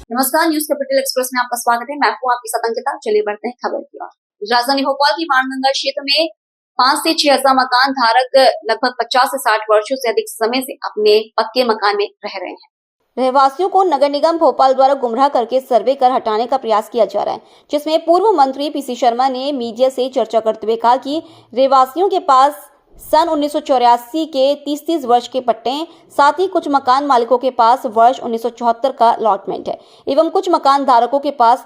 नमस्कार, news capital express में आपका स्वागत है। मैं हूं आपकी साथ अंकिता। चलिए बढ़ते हैं खबर की ओर। राजधानी भोपाल की बाणगंगा क्षेत्र में 5 से 6 हजार मकान धारक लगभग 50 से 60 वर्षों से अधिक समय से अपने पक्के मकान में रह रहे हैं। रहवासियों को नगर निगम भोपाल द्वारा गुमराह करके सर्वे कर हटाने का प्रयास किया जा रहा है, जिसमें पूर्व मंत्री पीसी शर्मा ने मीडिया से चर्चा करते हुए कहा कि रहवासियों के पास सन 1984 के 30-30 वर्ष के पट्टे हैं। साथ ही कुछ मकान मालिकों के पास वर्ष 1974 का अलॉटमेंट है एवं कुछ मकान धारकों के पास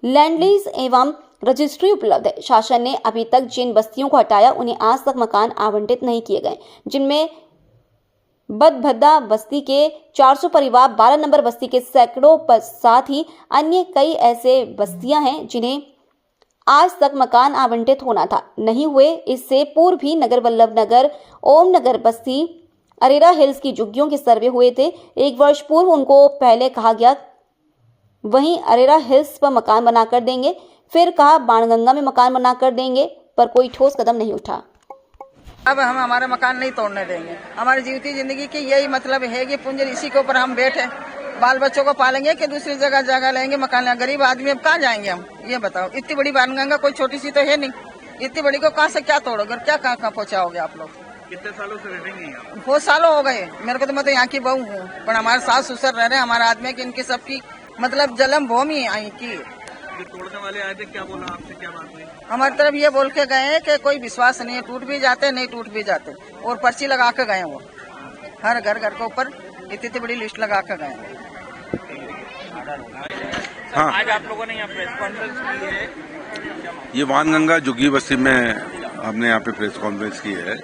लैंड लीज एवं रजिस्ट्री उपलब्ध है। शासन ने अभी तक जिन बस्तियों को हटाया उन्हें आज तक मकान आवंटित नहीं किए गए, जिनमें बदभद्दा बस्ती के 400 परिवार, 12 नंबर बस्ती के सैकड़ों, साथ ही अन्य कई ऐसे बस्तियां हैं जिन्हें आज तक मकान आवंटित होना था, नहीं हुए। इससे पूर्व भी नगर वल्लभ नगर, ओम नगर बस्ती, अरेरा हिल्स की झुग्गियों के सर्वे हुए थे। 1 वर्ष पूर्व उनको पहले कहा गया वहीं अरेरा हिल्स पर मकान बनाकर देंगे, फिर कहा बाणगंगा में मकान बनाकर देंगे, पर कोई ठोस कदम नहीं उठा। अब हम हमारा मकान नहीं तोड़ने देंगे। हमारी जीवती जिंदगी की यही मतलब है कि पूंजी इसी के ऊपर हम बैठे, बाल बच्चों को पालेंगे कि दूसरी जगह लेंगे मकान। गरीब आदमी अब कहाँ जाएंगे हम, ये बताओ। इतनी बड़ी बाणगंगा कोई छोटी सी तो है नहीं, इतनी बड़ी को कहाँ से क्या तोड़ोगे, क्या कहाँ पहुँचाओगे आप लोग। कितने सालों से रहेंगे यहाँ? बहुत सालों हो गए मेरे को, तो मैं तो यहाँ की बहू हूँ, पर हमारे सास ससुर रह रहे हैं। हमारा आदमी की इनकी सबकी मतलब जन्म भूमि यहाँ की। जो तोड़ने वाले आए थे क्या बोला आपसे, क्या बात हुई? हमारी तरफ ये बोल के गए कि कोई विश्वास नहीं है, टूट भी जाते नहीं टूट भी जाते, और पर्ची लगा के गए वो। हर घर के ऊपर इतनी बड़ी लिस्ट लगा के गए। हाँ, आज आप लोगों ने यहाँ प्रेस कॉन्फ्रेंस की है। ये बाणगंगा झुग्गी बस्ती में हमने यहाँ पे प्रेस कॉन्फ्रेंस की है,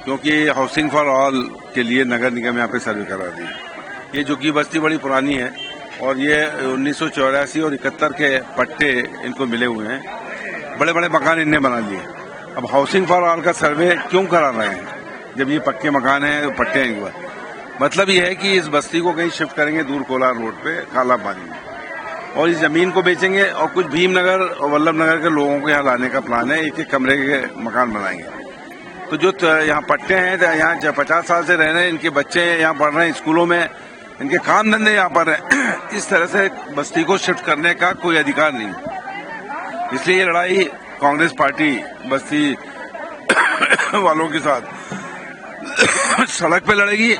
क्योंकि हाउसिंग फॉर ऑल के लिए नगर निगम यहाँ पे सर्वे करा दी। ये झुग्गी बस्ती बड़ी पुरानी है और ये 1984 और 71 के पट्टे इनको मिले हुए हैं। बड़े बड़े मकान इनने बना लिए। अब हाउसिंग फॉर ऑल का सर्वे क्यों करा रहे हैं जब ये पक्के मकान हैं, पट्टे हैं? एक बार मतलब ये है कि इस बस्ती को कहीं शिफ्ट करेंगे दूर कोलार रोड पे काला पानी में, और इस जमीन को बेचेंगे और कुछ भीमनगर और वल्लभ नगर के लोगों को यहाँ लाने का प्लान है। एक एक कमरे के मकान बनाएंगे। तो जो यहाँ पट्टे हैं, यहाँ 50 साल से रह रहे हैं, इनके बच्चे यहाँ पढ़ रहे हैं स्कूलों में, इनके काम धंधे यहाँ पर है। इस तरह से बस्ती को शिफ्ट करने का कोई अधिकार नहीं। इसलिए ये लड़ाई कांग्रेस पार्टी बस्ती वालों के साथ सड़क पे लड़ेगी,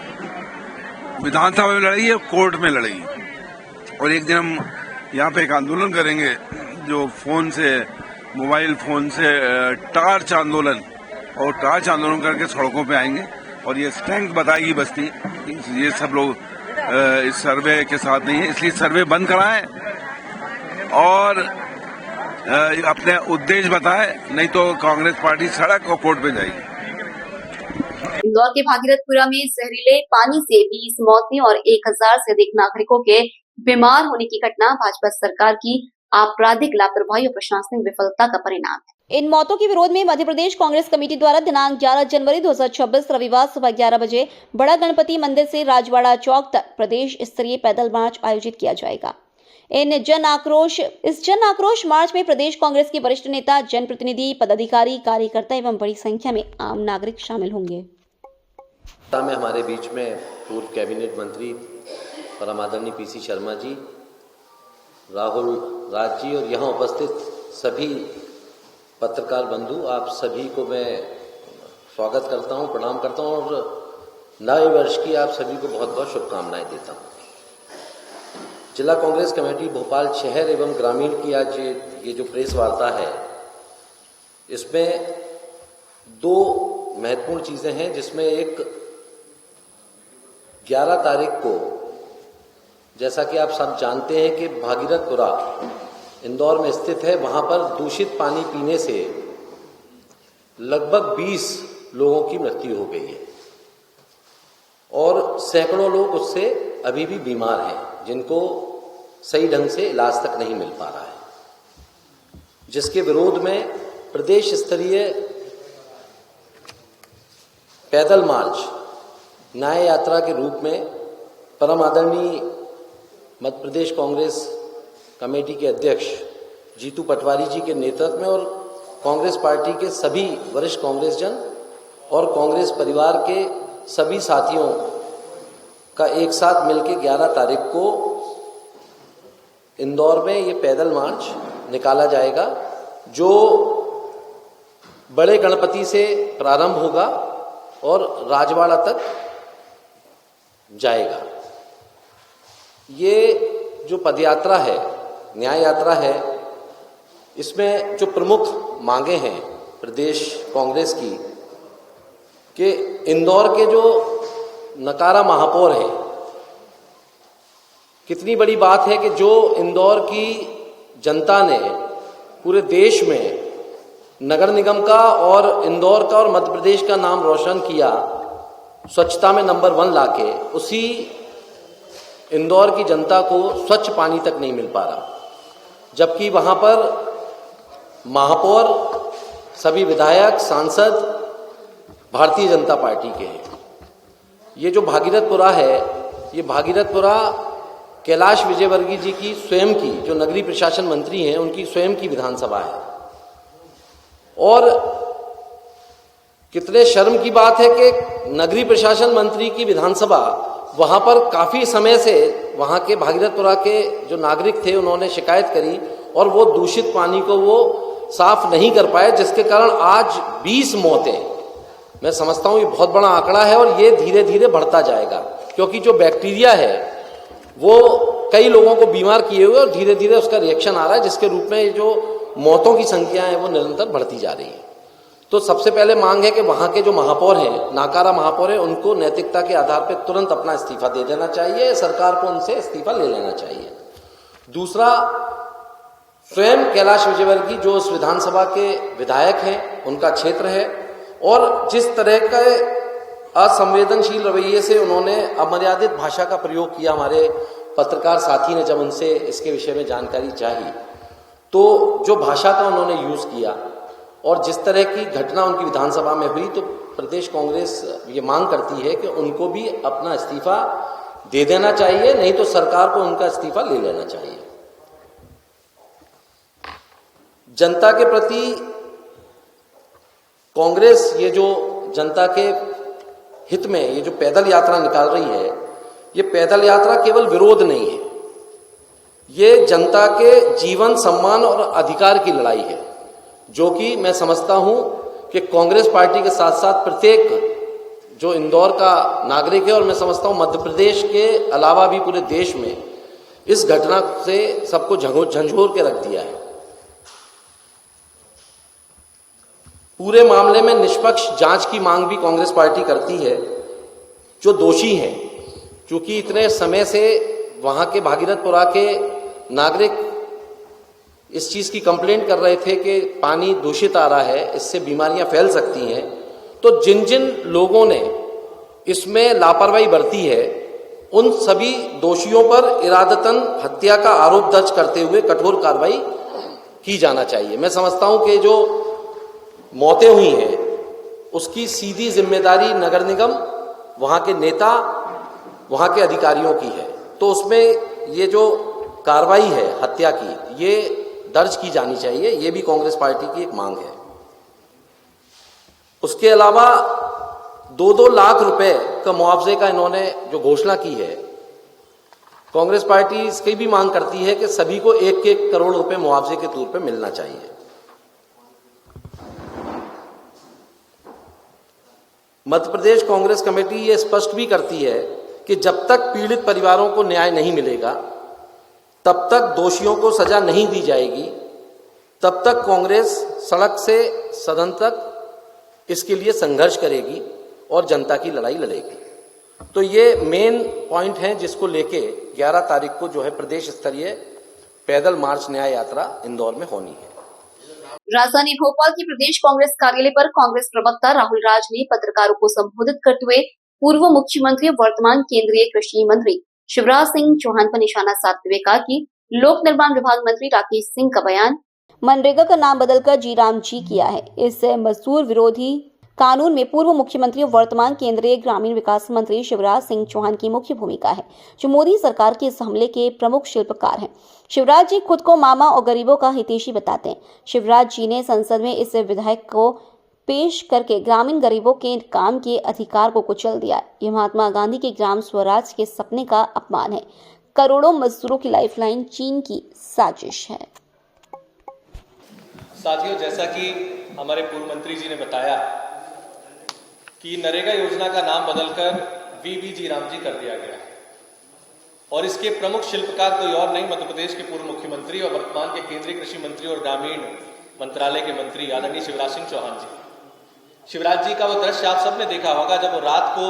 विधानसभा में लड़ेगी और कोर्ट में लड़ेगी। और एक दिन हम यहाँ पे एक आंदोलन करेंगे, जो फोन से, मोबाइल फोन से टार्च आंदोलन, और टार्च आंदोलन करके सड़कों पे आएंगे और ये स्ट्रेंथ बताएगी बस्ती। ये सब लोग इस सर्वे के साथ नहीं है, इसलिए सर्वे बंद कराएं और अपने उद्देश्य बताएं, नहीं तो कांग्रेस पार्टी सड़क और कोर्ट पे जाएगी। इंदौर के भागीरथपुरा में जहरीले पानी से 20 मौतें और 1000 से अधिक नागरिकों के बीमार होने की घटना भाजपा सरकार की आपराधिक लापरवाही और प्रशासनिक विफलता का परिणाम है। इन मौतों के विरोध में मध्य प्रदेश कांग्रेस कमेटी द्वारा दिनांक 11 जनवरी 2026 रविवार सुबह 11 बजे बड़ा गणपति मंदिर से राजवाड़ा चौक तक प्रदेश स्तरीय पैदल मार्च आयोजित किया जाएगा। इस जन आक्रोश मार्च में प्रदेश कांग्रेस के वरिष्ठ नेता, जनप्रतिनिधि, पदाधिकारी, कार्यकर्ता एवं बड़ी संख्या में आम नागरिक शामिल होंगे। में हमारे बीच में पूर्व कैबिनेट मंत्री परम आदरणीय पीसी शर्मा जी, राहुल राज जी और यहाँ उपस्थित सभी पत्रकार बंधु, आप सभी को मैं स्वागत करता हूँ, प्रणाम करता हूँ और नए वर्ष की आप सभी को बहुत बहुत शुभकामनाएं देता हूँ। जिला कांग्रेस कमेटी भोपाल शहर एवं ग्रामीण की आज ये जो प्रेस वार्ता है, इसमें 2 महत्वपूर्ण चीजें हैं, जिसमें एक 11 तारीख को, जैसा कि आप सब जानते हैं कि भागीरथपुरा इंदौर में स्थित है, वहां पर दूषित पानी पीने से लगभग 20 लोगों की मृत्यु हो गई है और सैकड़ों लोग उससे अभी भी बीमार हैं, जिनको सही ढंग से इलाज तक नहीं मिल पा रहा है, जिसके विरोध में प्रदेश स्तरीय पैदल मार्च न्याय यात्रा के रूप में परम आदरणीय मध्य प्रदेश कांग्रेस कमेटी के अध्यक्ष जीतू पटवारी जी के नेतृत्व में और कांग्रेस पार्टी के सभी वरिष्ठ कांग्रेस जन और कांग्रेस परिवार के सभी साथियों का एक साथ मिलकर 11 तारीख को इंदौर में ये पैदल मार्च निकाला जाएगा जो बड़े गणपति से प्रारंभ होगा और राजवाड़ा तक जाएगा। ये जो पदयात्रा है, न्याय यात्रा है, इसमें जो प्रमुख मांगे हैं प्रदेश कांग्रेस की कि इंदौर के जो नकारा महापौर हैं, कितनी बड़ी बात है कि जो इंदौर की जनता ने पूरे देश में नगर निगम का और इंदौर का और मध्य प्रदेश का नाम रोशन किया स्वच्छता में नंबर 1 लाके, उसी इंदौर की जनता को स्वच्छ पानी तक नहीं मिल पा रहा, जबकि वहां पर महापौर, सभी विधायक, सांसद भारतीय जनता पार्टी के हैं। ये जो भागीरथपुरा है, ये भागीरथपुरा कैलाश विजयवर्गीय जी की स्वयं की, जो नगरीय प्रशासन मंत्री हैं, उनकी स्वयं की विधानसभा है। और कितने शर्म की बात है कि नगरीय प्रशासन मंत्री की विधानसभा, वहां पर काफी समय से वहां के भागीरथपुरा के जो नागरिक थे उन्होंने शिकायत करी और वो दूषित पानी को वो साफ नहीं कर पाए, जिसके कारण आज 20 मौतें, मैं समझता हूं ये बहुत बड़ा आंकड़ा है और ये धीरे धीरे बढ़ता जाएगा, क्योंकि जो बैक्टीरिया है वो कई लोगों को बीमार किए हुए और धीरे धीरे उसका रिएक्शन आ रहा है, जिसके रूप में जो मौतों की संख्या है वो निरंतर बढ़ती जा रही है। तो सबसे पहले मांग है कि वहां के जो महापौर हैं, नाकारा महापौर हैं, उनको नैतिकता के आधार पर तुरंत अपना इस्तीफा दे देना चाहिए, सरकार को उनसे इस्तीफा ले लेना चाहिए। दूसरा, स्वयं कैलाश विजयवर्गीय जो उस विधानसभा के विधायक हैं, उनका क्षेत्र है, और जिस तरह के असंवेदनशील रवैये से उन्होंने अमर्यादित भाषा का प्रयोग किया, हमारे पत्रकार साथी ने जब उनसे इसके विषय में जानकारी चाही, तो जो भाषा का उन्होंने यूज किया और जिस तरह की घटना उनकी विधानसभा में हुई, तो प्रदेश कांग्रेस ये मांग करती है कि उनको भी अपना इस्तीफा दे देना चाहिए, नहीं तो सरकार को उनका इस्तीफा ले लेना चाहिए। जनता के प्रति कांग्रेस ये जो जनता के हित में ये जो पैदल यात्रा निकाल रही है, ये पैदल यात्रा केवल विरोध नहीं है, ये जनता के जीवन, सम्मान और अधिकार की लड़ाई है, जो कि मैं समझता हूं कि कांग्रेस पार्टी के साथ साथ प्रत्येक जो इंदौर का नागरिक है, और मैं समझता हूं मध्य प्रदेश के अलावा भी पूरे देश में इस घटना से सबको झंझोर के रख दिया है। पूरे मामले में निष्पक्ष जांच की मांग भी कांग्रेस पार्टी करती है। जो दोषी हैं, क्योंकि इतने समय से वहां के भागीरथपुरा के नागरिक इस चीज की कंप्लेंट कर रहे थे कि पानी दूषित आ रहा है, इससे बीमारियां फैल सकती हैं, तो जिन जिन लोगों ने इसमें लापरवाही बरती है, उन सभी दोषियों पर इरादतन हत्या का आरोप दर्ज करते हुए कठोर कार्रवाई की जाना चाहिए। मैं समझता हूं कि जो मौतें हुई हैं उसकी सीधी जिम्मेदारी नगर निगम, वहां के नेता, वहां के अधिकारियों की है, तो उसमें ये जो कार्रवाई है हत्या की, ये दर्ज की जानी चाहिए। ये भी कांग्रेस पार्टी की एक मांग है। उसके अलावा 2-2 लाख रुपए का मुआवजे का इन्होंने जो घोषणा की है, कांग्रेस पार्टी इसकी भी मांग करती है कि सभी को 1-1 करोड़ रुपए मुआवजे के तौर पे मिलना चाहिए। मध्य प्रदेश कांग्रेस कमेटी ये स्पष्ट भी करती है कि जब तक पीड़ित परिवारों को न्याय नहीं मिलेगा, तब तक दोषियों को सजा नहीं दी जाएगी, तब तक कांग्रेस सड़क से सदन तक इसके लिए संघर्ष करेगी और जनता की लड़ाई लड़ेगी। तो ये मेन पॉइंट है जिसको लेके 11 तारीख को जो है प्रदेश स्तरीय पैदल मार्च न्याय यात्रा इंदौर में होनी है। राजधानी भोपाल की प्रदेश कांग्रेस कार्यालय पर कांग्रेस प्रवक्ता राहुल राज ने पत्रकारों को संबोधित करते हुए पूर्व मुख्यमंत्री वर्तमान केंद्रीय कृषि मंत्री शिवराज सिंह चौहान पर निशाना साधते हुए कहा कि लोक निर्माण विभाग मंत्री राकेश सिंह का बयान मनरेगा का नाम बदलकर जी राम जी किया है। इस मजदूर विरोधी कानून में पूर्व मुख्यमंत्री और वर्तमान केंद्रीय ग्रामीण विकास मंत्री शिवराज सिंह चौहान की मुख्य भूमिका है, जो मोदी सरकार के इस हमले के प्रमुख शिल्पकार हैं। शिवराज जी खुद को मामा और गरीबों का हितैषी बताते हैं। शिवराज जी ने संसद में इस विधेयक को पेश करके ग्रामीण गरीबों के काम के अधिकार को कुचल दिया। यह महात्मा गांधी के ग्राम स्वराज के सपने का अपमान है। करोड़ों मजदूरों की लाइफलाइन चीन की साजिश है। साथियों, जैसा कि हमारे पूर्व मंत्री जी ने बताया कि नरेगा योजना का नाम बदलकर वीबीजी रामजी कर दिया गया और इसके प्रमुख शिल्पकार कोई और नहीं, मध्य प्रदेश के पूर्व मुख्यमंत्री और वर्तमान के केंद्रीय कृषि मंत्री और ग्रामीण मंत्रालय के मंत्री आदरणीय शिवराज सिंह चौहान जी। शिवराज जी का वो दृश्य आप सबने देखा होगा जब वो रात को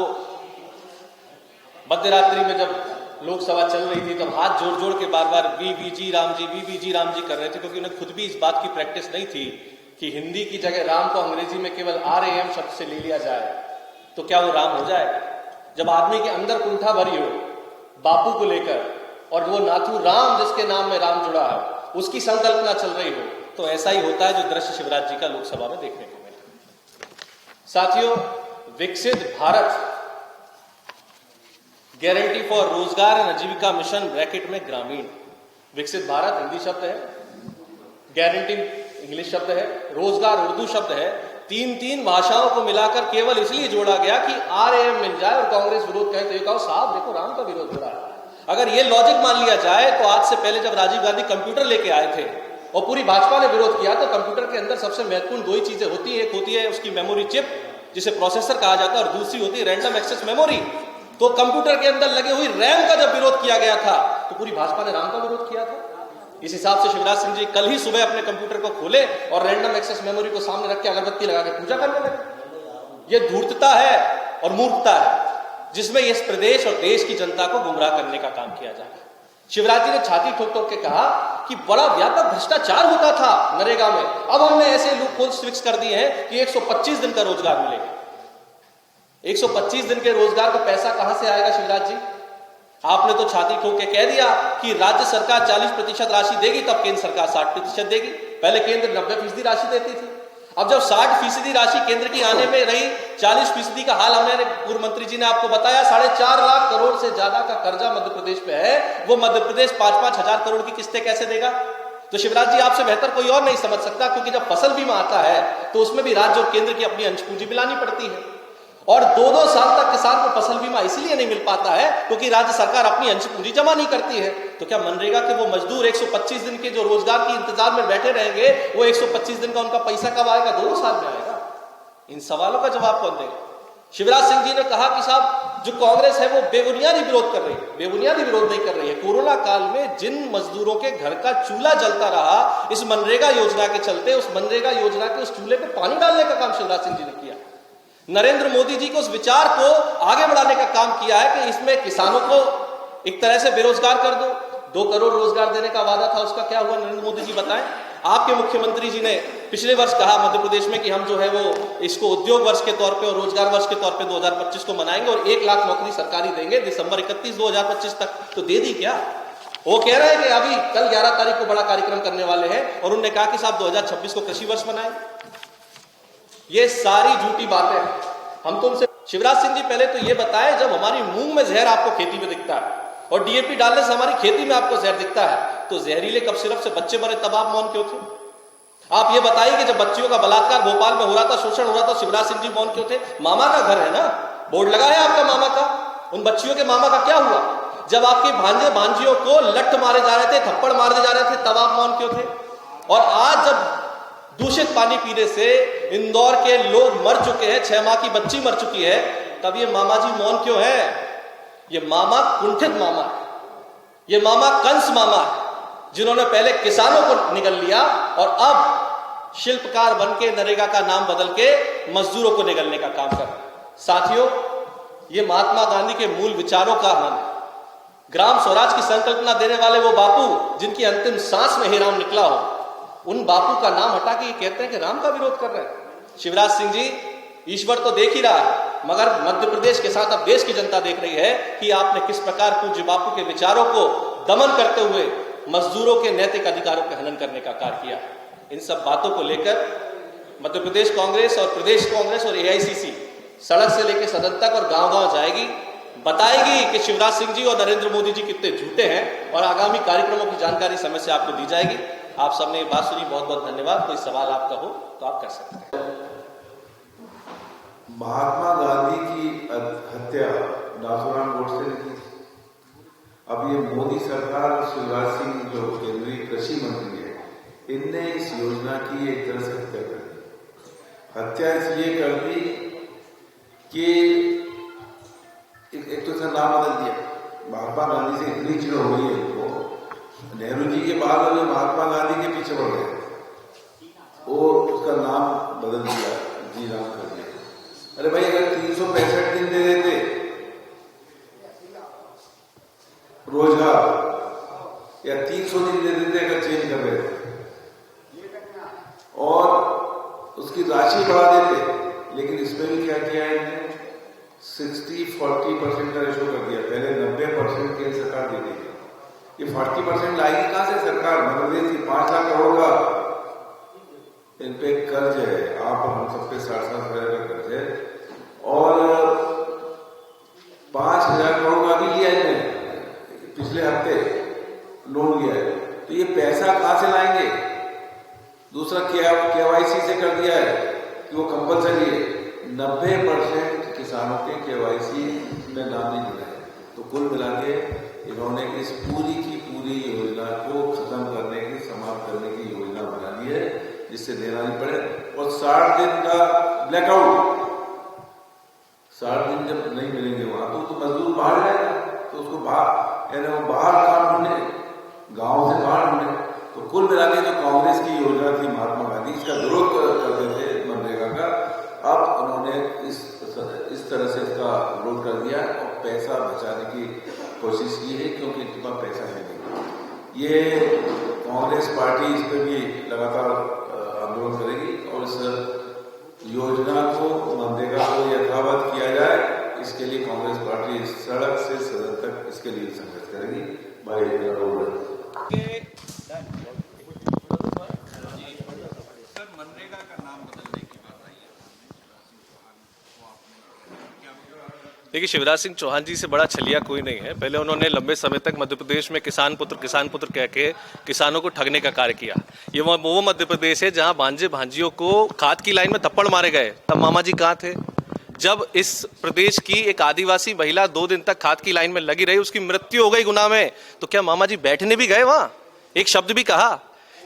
मध्यरात्रि में जब लोकसभा चल रही थी तब हाथ जोड़ जोड़ के बार बार वीबीजी रामजी कर रहे थे, क्योंकि उन्हें खुद भी इस बात की प्रैक्टिस नहीं थी कि हिंदी की जगह राम को अंग्रेजी में केवल RAM शब्द से ले लिया जाए तो क्या वो राम हो जाए। जब आदमी के अंदर कुंठा भरी हो बापू को लेकर और वो नाथू राम जिसके नाम में राम जुड़ा है उसकी संकल्पना चल रही हो, तो ऐसा ही होता है जो दृश्य शिवराज जी का लोकसभा में देखने को मिला। साथियों, विकसित भारत गारंटी फॉर रोजगार एंड आजीविका मिशन ब्रैकेट में ग्रामीण, विकसित भारत हिंदी शब्द है, गारंटी इंग्लिश शब्द है, रोजगार उर्दू शब्द है, तीन भाषाओं को मिलाकर केवल इसलिए जोड़ा गया कि RAM मिल जाए और कांग्रेस विरोध कहे तो ये कहो साहब देखो राम का विरोध हो रहा है। अगर ये लॉजिक मान लिया जाए तो आज से पहले जब राजीव गांधी कंप्यूटर लेके आए थे और पूरी भाजपा ने विरोध किया तो कंप्यूटर के अंदर सबसे महत्वपूर्ण दो ही चीजें होती है, एक होती है उसकी मेमोरी चिप जिसे प्रोसेसर कहा जाता है और दूसरी होती है रैंडम एक्सेस मेमोरी। तो कंप्यूटर के अंदर लगे हुई रैम का जब विरोध किया गया था तो पूरी भाजपा ने राम का विरोध किया था। इस हिसाब से शिवराज सिंह जी कल ही सुबह अपने कंप्यूटर को खोले और रैंडम एक्सेस मेमोरी को सामने रख के अगरबत्ती लगा के पूजा करने लगे। यह धूर्तता है और मूर्खता है जिसमें इस प्रदेश और देश की जनता को गुमराह करने का काम किया जा रहा है। शिवराज जी ने छाती ठोक ठोक के कहा कि बड़ा व्यापक भ्रष्टाचार होता था नरेगा में, अब हमने ऐसे लूप होल्स फिक्स कर दिए हैं कि 125 दिन का रोजगार मिलेगा। 125 दिन के रोजगार का पैसा कहां से आएगा शिवराज जी? आपने तो छाती ठोक के कह दिया कि राज्य सरकार 40% राशि देगी तब केंद्र सरकार 60% देगी। पहले केंद्र 90% राशि देती थी, अब जब 60% राशि केंद्र की आने में रही, 40% का हाल हमारे पूर्व मंत्री जी ने आपको बताया। 4.5 लाख करोड़ से ज्यादा का कर्जा मध्य प्रदेश पे है, वो मध्य प्रदेश 5-5 हजार करोड़ की किस्तें कैसे देगा? तो शिवराज जी आपसे बेहतर कोई और नहीं समझ सकता, क्योंकि जब फसल बीमा आता है तो उसमें भी राज्य और केंद्र की अपनी अंश पूंजी मिलानी पड़ती है और 2-2 साल तक किसान को फसल बीमा इसलिए नहीं मिल पाता है क्योंकि राज्य सरकार अपनी अंश पूंजी जमा नहीं करती है। तो क्या मनरेगा के वो मजदूर 125 दिन के जो रोजगार की इंतजार में बैठे रहेंगे, वो 125 दिन का उनका पैसा कब आएगा? 2 साल में आएगा। इन सवालों का जवाब कौन देगा? शिवराज सिंह जी ने कहा कि साहब जो कांग्रेस है वो बेबुनियादी विरोध कर रही है। बेबुनियादी विरोध नहीं कर रही है। कोरोना काल में जिन मजदूरों के घर का चूल्हा जलता रहा इस मनरेगा योजना के चलते, उस मनरेगा योजना के उस चूल्हे पे पानी डालने का काम शिवराज सिंह जी ने किया। नरेंद्र मोदी जी को उस विचार को आगे बढ़ाने का काम किया है कि इसमें किसानों को एक तरह से बेरोजगार कर दो। 2 करोड़ रोजगार देने का वादा था, उसका क्या हुआ नरेंद्र मोदी जी बताएं। आपके मुख्यमंत्री जी ने पिछले वर्ष कहा मध्य प्रदेश में कि हम जो है वो इसको उद्योग वर्ष के तौर पे और रोजगार वर्ष के तौर पे 2025 को मनाएंगे और 1 लाख नौकरी सरकारी देंगे दिसंबर 31, 2025 तक। तो दे दी क्या? वो कह रहे हैं कि अभी कल 11 तारीख को बड़ा कार्यक्रम करने वाले हैं और उन्होंने कहा कि साहब 2026 को कृषि वर्ष मनाएंगे। ये सारी झूठी बातें हैं। हम तुमसे शिवराज सिंह जी पहले तो ये बताएं, जब हमारी मूंग में जहर आपको खेती में दिखता है और DAP डालने से हमारी खेती में आपको जहर दिखता है तो जहरीले कप सिरप से बच्चे मरे तब आप मौन क्यों थे? आप ये बताइए कि जब बच्चियों का बलात्कार भोपाल में हो रहा था, शोषण हो रहा था, शिवराज सिंह जी मौन क्यों थे? मामा का घर है ना, बोर्ड लगा है आपका मामा का। उन बच्चियों के मामा का क्या हुआ? जब आपके भांजे भांजियों को लठ मारे जा रहे थे, थप्पड़ मारे जा रहे थे, तब आप मौन क्यों थे? और आज जब दूषित पानी पीने से इंदौर के लोग मर चुके हैं, 6 माह की बच्ची मर चुकी है, तब ये मामा जी मौन क्यों है? ये मामा कुंठित मामा है, ये मामा कंस मामा है, जिन्होंने पहले किसानों को निगल लिया और अब शिल्पकार बन के नरेगा का नाम बदल के मजदूरों को निगलने का काम कर रहे हैं। साथियों, ये महात्मा गांधी के मूल विचारों का हनन है। ग्राम स्वराज की संकल्पना देने वाले वो बापू जिनकी अंतिम सांस में ही राम निकला हो, उन बापू का नाम हटा के कहते हैं कि राम का विरोध कर रहे हैं। शिवराज सिंह जी, ईश्वर तो देख ही रहा है, मगर मध्य प्रदेश के साथ अब देश की जनता देख रही है कि आपने किस प्रकार पूज्य बापू के विचारों को दमन करते हुए मजदूरों के नैतिक अधिकारों के हनन करने का कार्य किया। इन सब बातों को लेकर मध्य प्रदेश कांग्रेस और प्रदेश कांग्रेस और AICC सड़क से लेकर सदन तक और गांव-गांव जाएगी, बताएगी कि शिवराज सिंह जी और नरेंद्र मोदी जी कितने झूठे हैं और आगामी कार्यक्रमों की जानकारी समय से आपको दी जाएगी। आप सबने ये बात सुनी, बहुत बहुत धन्यवाद। कोई सवाल आपका हो तो आप कर सकते हैं। महात्मा गांधी की हत्या नाथूराम गोडसे ने की थी अब ये मोदी सरकार और शिवराज सिंह जो केंद्रीय कृषि मंत्री है, इनने इस योजना की एक तरह से हत्या कर दी। हत्या इसलिए कर दी कि एक तो इसका नाम बदल दिया। महात्मा गांधी से इतनी चिड़ हो गई है इनको, नेहरू जी के बाद में महात्मा गांधी के पीछे बढ़ गए, वो उसका नाम बदल दिया, जी राम कर दिया। अरे भाई, अगर 365 दिन दे देते रोजगार, या 300 दिन दे देते अगर चेंज कर रहे थे, और उसकी राशि बढ़ा देते, लेकिन इसमें भी क्या किया है इन्होंने, 60-40% का रेशो कर दिया। पहले 90% केंद्र सरकार दे देगी, ये 40% लाएगी कहां से सरकार? मध्य प्रदेश की 5 लाख करोड़ का इन पे कर्ज है, आप हम सब पे 60-60 हजार का कर्ज है, और 5,000 करोड़ का भी लिया है, पिछले हफ्ते लोन लिया है। तो ये पैसा कहां से लाएंगे? दूसरा केवाईसी से कर दिया है कि वो कंपलसरी है। 90% किसानों के केवाईसी में नाम नहीं मिला है। तो कुल मिला के इन्होंने इस पूरी की पूरी योजना को खत्म करने की, समाप्त करने की योजना बना दी है, जिससे देना नहीं पड़े। और 60 दिन का ब्लैकआउट, 60 दिन जब नहीं मिलेंगे वहां तो मजदूर बाहर जाएगा, तो उसको बाहर काम ढूंढे, गांव से बाहर ढूंढे। तो कुल मिला के जो कांग्रेस की योजना थी महात्मा गांधी, इसका विरोध करते थे मनरेगा का, अब उन्होंने इस तरह से इसका विरोध कर दिया और पैसा बचाने की कोशिश की है, क्योंकि इनके पास पैसा है नहीं। ये कांग्रेस पार्टी इस पर भी लगातार आंदोलन करेगी और इस योजना को, मनरेगा को यथावत किया जाए, इसके लिए कांग्रेस पार्टी सड़क से सदन तक इसके लिए संघर्ष करेगी। मनरेगा का नाम बदलने की बात आई है। देखिए, शिवराज सिंह चौहान जी से बड़ा छलिया कोई नहीं है। पहले उन्होंने लंबे समय तक मध्य प्रदेश में किसान पुत्र कह के किसानों को ठगने का कार्य किया। ये वो मध्य प्रदेश है जहां भांजे भांजियों को खाद की लाइन में थप्पड़ मारे गए। तब मामा जी कहाँ थे? जब इस प्रदेश की एक आदिवासी महिला 2 दिन तक खाद की लाइन में लगी रही, उसकी मृत्यु हो गई गुना में, तो क्या मामा जी बैठने भी गए वहां? एक शब्द भी कहा?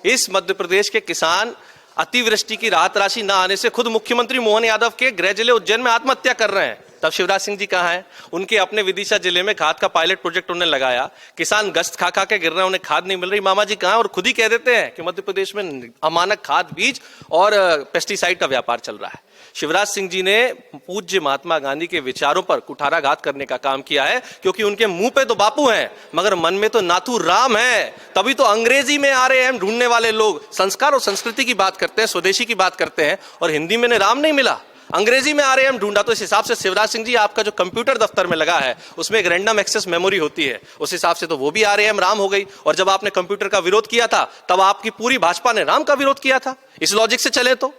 इस मध्य प्रदेश के किसान अतिवृष्टि की राहत राशि न आने से खुद मुख्यमंत्री मोहन यादव के गृह जिले उज्जैन में आत्महत्या कर रहे हैं। तब शिवराज सिंह जी कहाँ हैं? उनके अपने विदिशा जिले में खाद का पायलट प्रोजेक्ट उन्होंने लगाया, किसान गश्त खा खा के गिर रहे हैं, उन्हें खाद नहीं मिल रही। मामा जी कहाँ? और खुद ही कह देते हैं कि मध्य प्रदेश में अमानक खाद, बीज और पेस्टिसाइड का व्यापार चल रहा है। शिवराज सिंह जी ने पूज्य महात्मा गांधी के विचारों पर कुठाराघात करने का काम किया है, क्योंकि उनके मुंह पे तो बापू हैं, मगर मन में तो नाथू राम है। तभी तो अंग्रेजी में RAM ढूंढने वाले लोग संस्कार और संस्कृति की बात करते हैं, स्वदेशी की बात करते हैं, और हिंदी में राम नहीं मिला, अंग्रेजी में RAM ढूंढा। तो इस हिसाब से शिवराज सिंह जी, आपका जो कंप्यूटर दफ्तर में लगा है उसमें एक रैंडम एक्सेस मेमोरी होती है, उस हिसाब से तो वो भी RAM राम हो गई। और जब आपने कंप्यूटर का विरोध किया था, तब आपकी पूरी भाजपा ने राम का विरोध किया था। इस लॉजिक से चले तो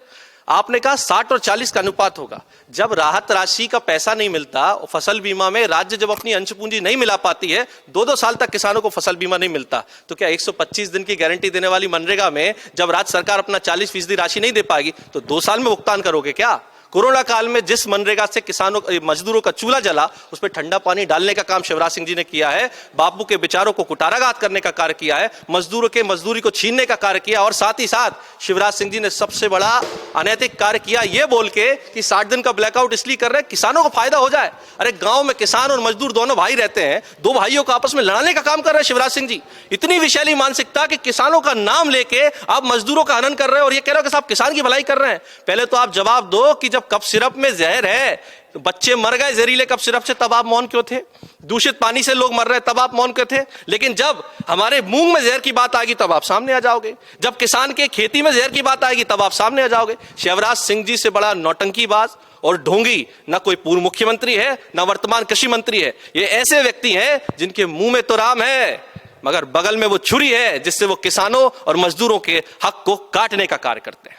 आपने कहा 60 और 40 का अनुपात होगा। जब राहत राशि का पैसा नहीं मिलता, फसल बीमा में राज्य जब अपनी अंश पूंजी नहीं मिला पाती है, 2-2 साल तक किसानों को फसल बीमा नहीं मिलता, तो क्या 125 दिन की गारंटी देने वाली मनरेगा में जब राज्य सरकार अपना 40% राशि नहीं दे पाएगी, तो 2 साल में भुगतान करोगे क्या? कोरोना काल में जिस मनरेगा से किसानों मजदूरों का चूल्हा जला, उस पर ठंडा पानी डालने का काम शिवराज सिंह जी ने किया है। बापू के विचारों को कुठाराघात करने का कार्य किया है, मजदूरों के मजदूरी को छीनने का कार्य किया, और साथ ही साथ शिवराज सिंह जी ने सबसे बड़ा अनैतिक कार्य किया यह बोल के कि 60 दिन का ब्लैकआउट इसलिए कर रहे हैं किसानों को फायदा हो जाए। अरे गांव में किसान और मजदूर दोनों भाई रहते हैं, 2 भाइयों को आपस में लड़ाने का काम कर रहे हैं शिवराज सिंह जी। इतनी विशैली मानसिकता कि किसानों का नाम लेके आप मजदूरों का हनन कर रहे हैं और ये कह रहे हो कि साहब किसान की भलाई कर रहे हैं। पहले तो आप जवाब दो कि जब कप सिरप में जहर है, तो बच्चे मर गए जहरीले कप सिरप से, तब आप मौन क्यों थे? दूषित पानी से लोग मर रहे, तब आप मौन क्यों थे? लेकिन जब हमारे मूंग में जहर की बात आएगी तब आप सामने आ जाओगे, जब किसान के खेती में जहर की बात आएगी तब आप सामने आ जाओगे। शिवराज सिंह जी से बड़ा नौटंकीबाज और ढोंगी ना कोई पूर्व मुख्यमंत्री है, ना वर्तमान कृषि मंत्री है। ये ऐसे व्यक्ति हैं जिनके मुंह में तो राम है, मगर बगल में वो छुरी है जिससे वो किसानों और मजदूरों के हक को काटने का कार्य करते हैं।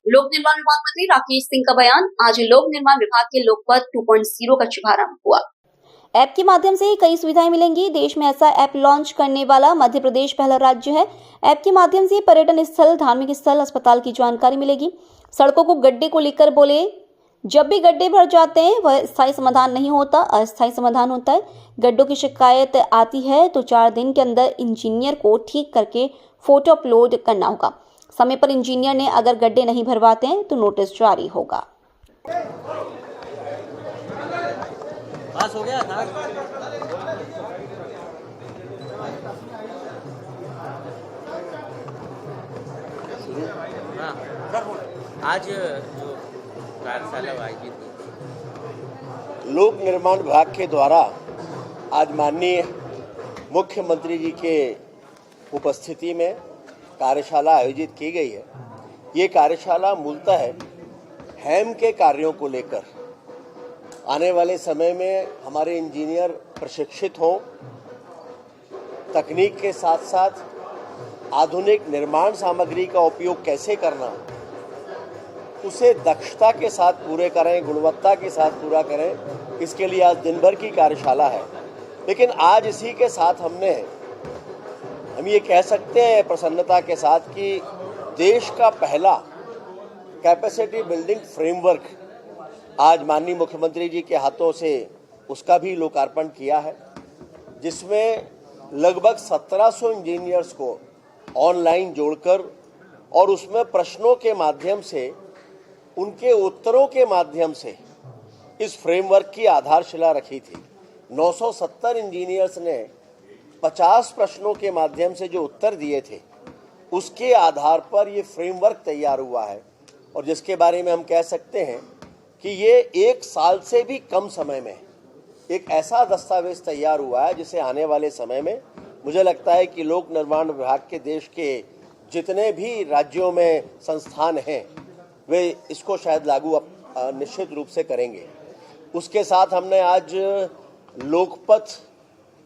लोक निर्माण विभाग मंत्री राकेश सिंह का बयान। आज लोक निर्माण विभाग के लोकपथ 2.0 का शुभारंभ हुआ। ऐप के माध्यम से कई सुविधाएं मिलेंगी। देश में ऐसा ऐप लॉन्च करने वाला मध्य प्रदेश पहला राज्य है। ऐप के माध्यम से पर्यटन स्थल, धार्मिक स्थल, अस्पताल की जानकारी मिलेगी। सड़कों को गड्ढे को लेकर बोले जब भी गड्ढे भर जाते हैं वह स्थायी समाधान नहीं होता, अस्थायी समाधान होता है। गड्ढों की शिकायत आती है तो 4 दिन के अंदर इंजीनियर को ठीक करके फोटो अपलोड करना होगा। समय पर इंजीनियर ने अगर गड्ढे नहीं भरवाते हैं तो नोटिस जारी होगा। पास हो गया था। हाँ, आज जो कार्यशाला आयोजित हुई, लोक निर्माण विभाग के द्वारा आज माननीय मुख्यमंत्री जी के उपस्थिति में कार्यशाला आयोजित की गई है। ये कार्यशाला मूलतः हैम के कार्यों को लेकर आने वाले समय में हमारे इंजीनियर प्रशिक्षित हों, तकनीक के साथ साथ आधुनिक निर्माण सामग्री का उपयोग कैसे करना, उसे दक्षता के साथ पूरे करें, गुणवत्ता के साथ पूरा करें। इसके लिए आज दिन भर की कार्यशाला है। लेकिन आज इसी के साथ हम ये कह सकते हैं प्रसन्नता के साथ कि देश का पहला कैपेसिटी बिल्डिंग फ्रेमवर्क आज माननीय मुख्यमंत्री जी के हाथों से उसका भी लोकार्पण किया है, जिसमें लगभग 1700 इंजीनियर्स को ऑनलाइन जोड़कर और उसमें प्रश्नों के माध्यम से, उनके उत्तरों के माध्यम से इस फ्रेमवर्क की आधारशिला रखी थी। 970 इंजीनियर्स ने 50 प्रश्नों के माध्यम से जो उत्तर दिए थे, उसके आधार पर ये फ्रेमवर्क तैयार हुआ है और जिसके बारे में हम कह सकते हैं कि ये 1 साल से भी कम समय में एक ऐसा दस्तावेज तैयार हुआ है जिसे आने वाले समय में मुझे लगता है कि लोक निर्माण विभाग के देश के जितने भी राज्यों में संस्थान हैं वे इसको शायद लागू निश्चित रूप से करेंगे। उसके साथ हमने आज लोकपथ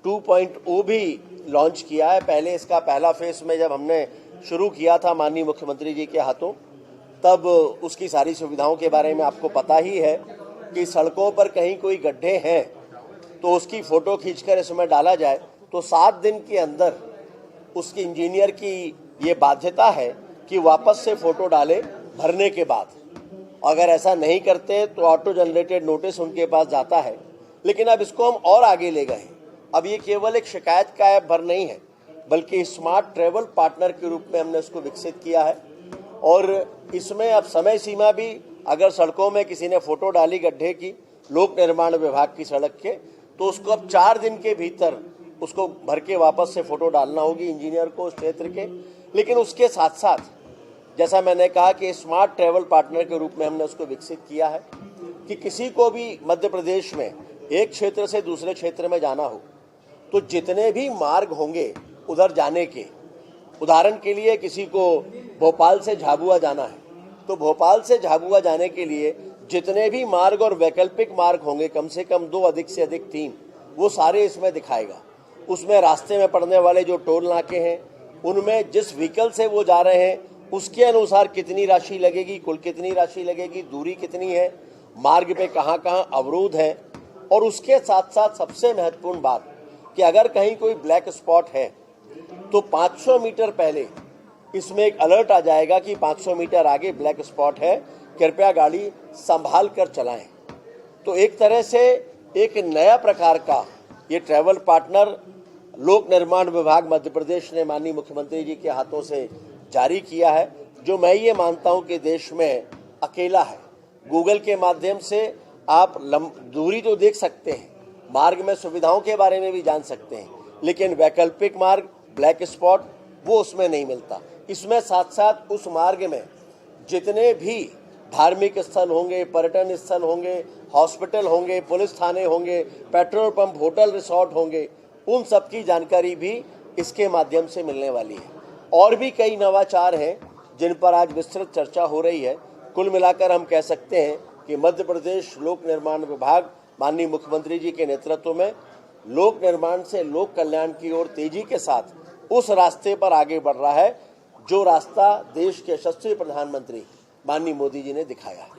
2.0 भी लॉन्च किया है। पहले इसका पहला फेस में जब हमने शुरू किया था माननीय मुख्यमंत्री जी के हाथों, तब उसकी सारी सुविधाओं के बारे में आपको पता ही है कि सड़कों पर कहीं कोई गड्ढे हैं तो उसकी फ़ोटो खींचकर इसमें डाला जाए तो 7 दिन के अंदर उसकी इंजीनियर की ये बाध्यता है कि वापस से फ़ोटो डाले भरने के बाद। अगर ऐसा नहीं करते तो ऑटो जनरेटेड नोटिस उनके पास जाता है। लेकिन अब इसको हम और आगे ले गए। अब ये केवल एक शिकायत का ऐप भर नहीं है, बल्कि स्मार्ट ट्रैवल पार्टनर के रूप में हमने उसको विकसित किया है। और इसमें अब समय सीमा भी, अगर सड़कों में किसी ने फ़ोटो डाली गड्ढे की लोक निर्माण विभाग की सड़क के, तो उसको अब 4 दिन के भीतर उसको भर के वापस से फ़ोटो डालना होगी इंजीनियर को उस क्षेत्र के। लेकिन उसके साथ साथ जैसा मैंने कहा कि स्मार्ट ट्रैवल पार्टनर के रूप में हमने उसको विकसित किया है कि किसी को भी मध्य प्रदेश में एक क्षेत्र से दूसरे क्षेत्र में जाना हो तो जितने भी मार्ग होंगे उधर जाने के, उदाहरण के लिए किसी को भोपाल से झाबुआ जाना है तो भोपाल से झाबुआ जाने के लिए जितने भी मार्ग और वैकल्पिक मार्ग होंगे, कम से कम 2, अधिक से अधिक 3, वो सारे इसमें दिखाएगा। उसमें रास्ते में पड़ने वाले जो टोल नाके हैं उनमें जिस व्हीकल से वो जा रहे हैं उसके अनुसार कितनी राशि लगेगी, कुल कितनी राशि लगेगी, दूरी कितनी है, मार्ग पे कहाँ कहाँ अवरोध है। और उसके साथ साथ सबसे महत्वपूर्ण बात कि अगर कहीं कोई ब्लैक स्पॉट है तो 500 मीटर पहले इसमें एक अलर्ट आ जाएगा कि 500 मीटर आगे ब्लैक स्पॉट है, कृपया गाड़ी संभाल कर चलाएं। तो एक तरह से एक नया प्रकार का ये ट्रैवल पार्टनर लोक निर्माण विभाग मध्य प्रदेश ने माननीय मुख्यमंत्री जी के हाथों से जारी किया है, जो मैं ये मानता हूँ कि देश में अकेला है। गूगल के माध्यम से आप दूरी तो देख सकते हैं, मार्ग में सुविधाओं के बारे में भी जान सकते हैं, लेकिन वैकल्पिक मार्ग, ब्लैक स्पॉट, वो उसमें नहीं मिलता। इसमें साथ साथ उस मार्ग में जितने भी धार्मिक स्थल होंगे, पर्यटन स्थल होंगे, हॉस्पिटल होंगे, पुलिस थाने होंगे, पेट्रोल पंप, होटल, रिसोर्ट होंगे, उन सब की जानकारी भी इसके माध्यम से मिलने वाली है। और भी कई नवाचार हैं जिन पर आज विस्तृत चर्चा हो रही है। कुल मिलाकर हम कह सकते हैं कि मध्य प्रदेश लोक निर्माण विभाग माननीय मुख्यमंत्री जी के नेतृत्व में लोक निर्माण से लोक कल्याण की ओर तेजी के साथ उस रास्ते पर आगे बढ़ रहा है जो रास्ता देश के यशस्वी प्रधानमंत्री माननीय मोदी जी ने दिखाया है।